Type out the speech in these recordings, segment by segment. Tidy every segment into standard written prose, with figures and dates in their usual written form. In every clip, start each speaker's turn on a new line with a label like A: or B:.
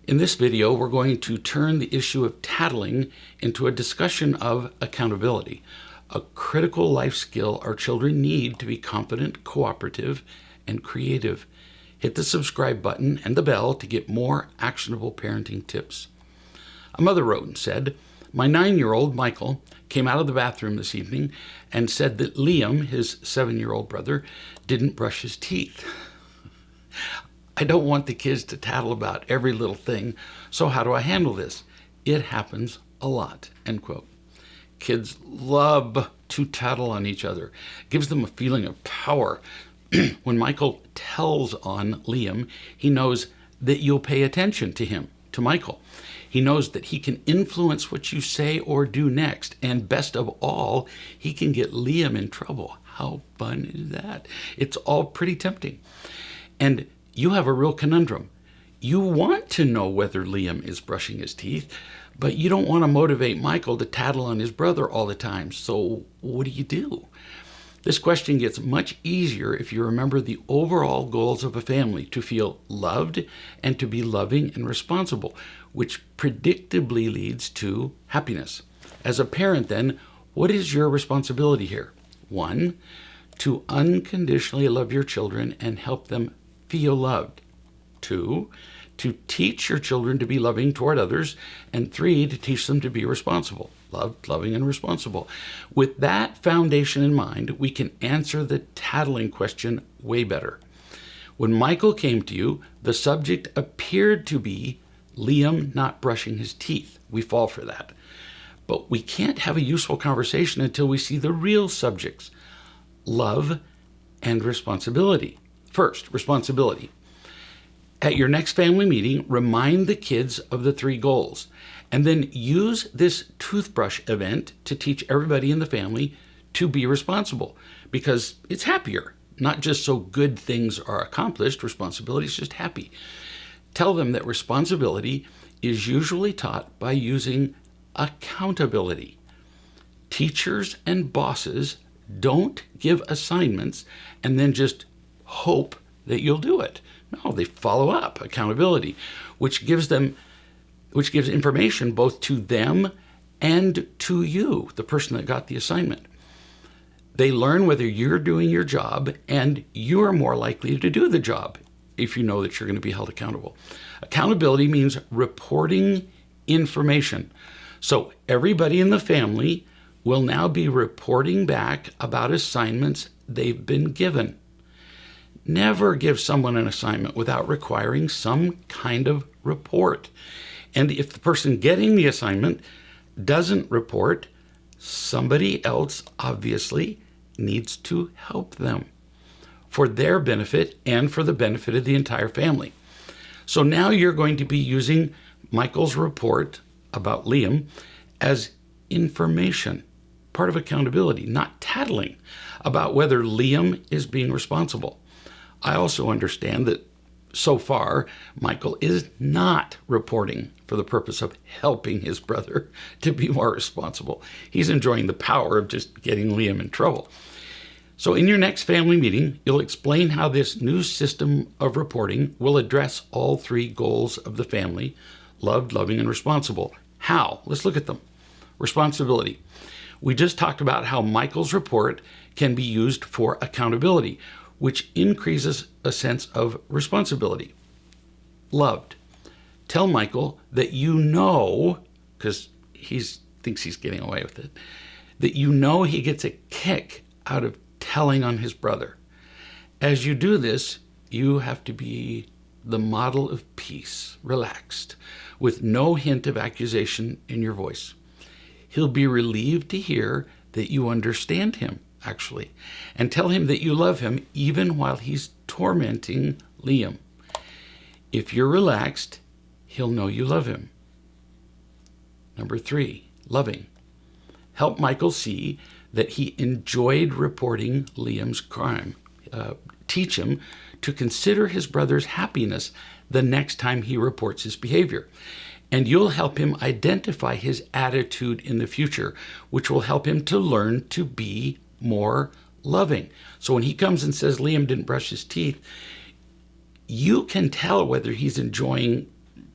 A: In this video, we're going to turn the issue of tattling into a discussion of accountability, a critical life skill our children need to be confident, cooperative, and creative. Hit the subscribe button and the bell to get more actionable parenting tips. A mother wrote and said, "My 9-year-old Michael came out of the bathroom this evening and said that Liam, his 7-year-old brother, didn't brush his teeth. I don't want the kids to tattle about every little thing, so how do I handle this? It happens a lot," end quote. Kids love to tattle on each other. It gives them a feeling of power. When Michael tells on Liam, he knows that you'll pay attention to him, to Michael. He knows that he can influence what you say or do next. And best of all, he can get Liam in trouble. How fun is that? It's all pretty tempting. And you have a real conundrum. You want to know whether Liam is brushing his teeth, but you don't want to motivate Michael to tattle on his brother all the time. So what do? This question gets much easier if you remember the overall goals of a family: to feel loved and to be loving and responsible, which predictably leads to happiness. As a parent, then, what is your responsibility here? 1, to unconditionally love your children and help them feel loved. 2, to teach your children to be loving toward others. And 3, to teach them to be responsible. Loved, loving, and responsible. With that foundation in mind, we can answer the tattling question way better. When Michael came to you, the subject appeared to be Liam not brushing his teeth. We fall for that. But we can't have a useful conversation until we see the real subjects: love and responsibility. First, responsibility. At your next family meeting, remind the kids of the 3 goals, and then use this toothbrush event to teach everybody in the family to be responsible, because it's happier. Not just so good things are accomplished, responsibility is just happy. Tell them that responsibility is usually taught by using accountability. Teachers and bosses don't give assignments and then just hope that you'll do it. No, they follow up. Accountability, which gives information both to them and to you, the person that got the assignment. They learn whether you're doing your job, and you're more likely to do the job if you know that you're going to be held accountable. Accountability means reporting information. So everybody in the family will now be reporting back about assignments they've been given. Never give someone an assignment without requiring some kind of report. And if the person getting the assignment doesn't report, somebody else obviously needs to help them for their benefit and for the benefit of the entire family. So now you're going to be using Michael's report about Liam as information, part of accountability, not tattling about whether Liam is being responsible. I also understand that so far, Michael is not reporting for the purpose of helping his brother to be more responsible. He's enjoying the power of just getting Liam in trouble. So in your next family meeting, you'll explain how this new system of reporting will address all 3 goals of the family: loved, loving, and responsible. How? Let's look at them. Responsibility. We just talked about how Michael's report can be used for accountability, which increases a sense of responsibility. Loved. Tell Michael that you know, because he thinks he's getting away with it, that you know he gets a kick out of telling on his brother. As you do this, you have to be the model of peace, relaxed, with no hint of accusation in your voice. He'll be relieved to hear that you understand him, actually, and tell him that you love him even while he's tormenting Liam. If you're relaxed, he'll know you love him. Number 3, loving. Help Michael see that he enjoyed reporting Liam's crime. Teach him to consider his brother's happiness the next time he reports his behavior. And you'll help him identify his attitude in the future, which will help him to learn to be more loving. So when he comes and says Liam didn't brush his teeth, you can tell whether he's enjoying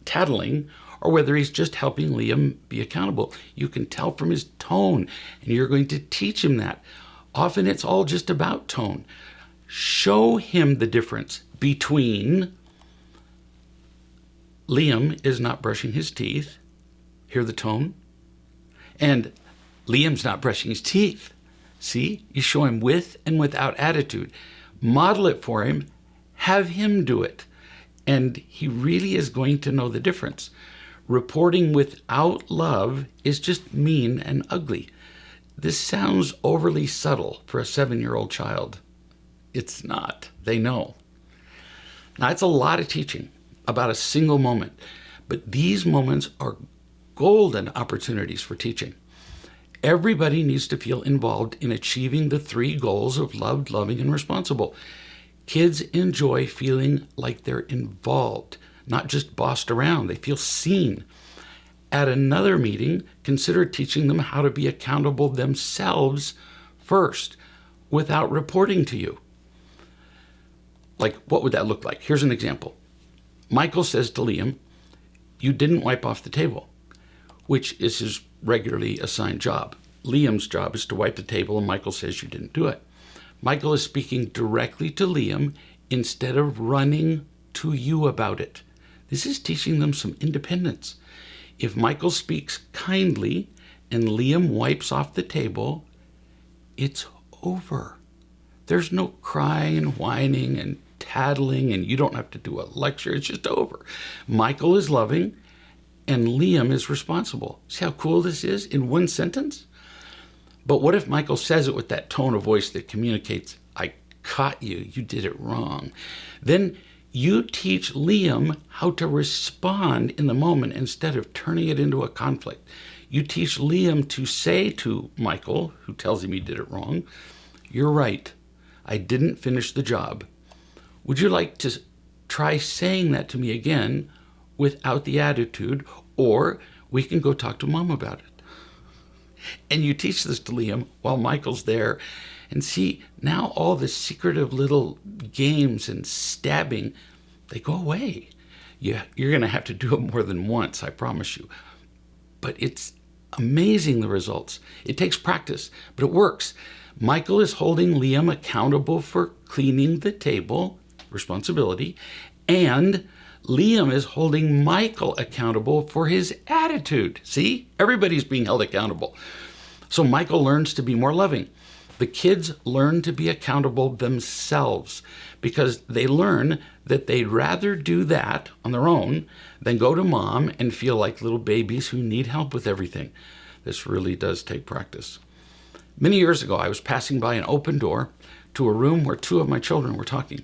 A: tattling or whether he's just helping Liam be accountable. You can tell from his tone, and you're going to teach him that. Often it's all just about tone. Show him the difference between Liam is not brushing his teeth, hear the tone, and Liam's not brushing his teeth. See, you show him with and without attitude. Model it for him, have him do it, and he really is going to know the difference. Reporting without love is just mean and ugly. This sounds overly subtle for a 7-year-old child. It's not. They know. Now, it's a lot of teaching about a single moment, but these moments are golden opportunities for teaching. Everybody needs to feel involved in achieving the 3 goals of loved, loving, and responsible. Kids enjoy feeling like they're involved, not just bossed around. They feel seen. At another meeting, consider teaching them how to be accountable themselves first without reporting to you. Like, what would that look like? Here's an example. Michael says to Liam, "You didn't wipe off the table," which is his regularly assigned job. Liam's job is to wipe the table, and Michael says you didn't do it. Michael is speaking directly to Liam instead of running to you about it. This is teaching them some independence. If Michael speaks kindly and Liam wipes off the table, it's over. There's no crying and whining and tattling, and you don't have to do a lecture. It's just over. Michael is loving, and Liam is responsible. See how cool this is in one sentence? But what if Michael says it with that tone of voice that communicates, "I caught you, you did it wrong"? Then you teach Liam how to respond in the moment instead of turning it into a conflict. You teach Liam to say to Michael, who tells him he did it wrong, "You're right, I didn't finish the job. Would you like to try saying that to me again without the attitude, or we can go talk to Mom about it?" And you teach this to Liam while Michael's there. And see, now all the secretive little games and stabbing, they go away. You're going to have to do it more than once, I promise you. But it's amazing, the results. It takes practice, but it works. Michael is holding Liam accountable for cleaning the table, responsibility, and Liam is holding Michael accountable for his attitude. See, everybody's being held accountable. So Michael learns to be more loving. The kids learn to be accountable themselves because they learn that they'd rather do that on their own than go to Mom and feel like little babies who need help with everything. This really does take practice. Many years ago, I was passing by an open door to a room where 2 of my children were talking,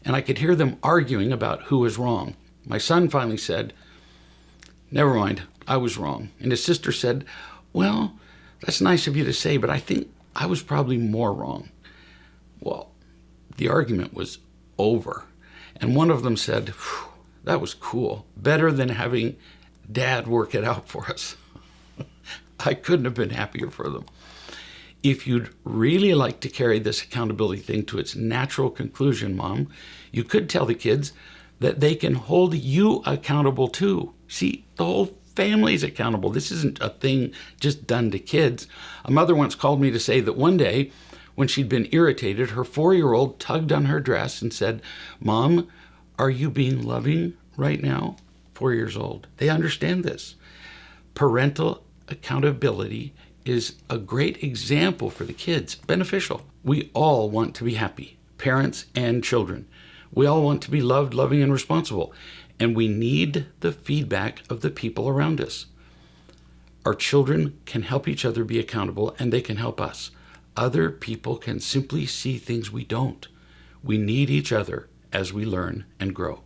A: and I could hear them arguing about who was wrong. My son finally said, "Never mind, I was wrong." And his sister said, "Well, that's nice of you to say, but I think I was probably more wrong." Well, the argument was over. And one of them said, "That was cool. Better than having Dad work it out for us." I couldn't have been happier for them. If you'd really like to carry this accountability thing to its natural conclusion, Mom, you could tell the kids that they can hold you accountable too. See, the whole family's accountable. This isn't a thing just done to kids. A mother once called me to say that one day, when she'd been irritated, her 4-year-old tugged on her dress and said, "Mom, are you being loving right now?" 4 years old. They understand this. Parental accountability is a great example for the kids, beneficial. We all want to be happy, parents and children. We all want to be loved, loving, and responsible. And we need the feedback of the people around us. Our children can help each other be accountable, and they can help us. Other people can simply see things we don't. We need each other as we learn and grow.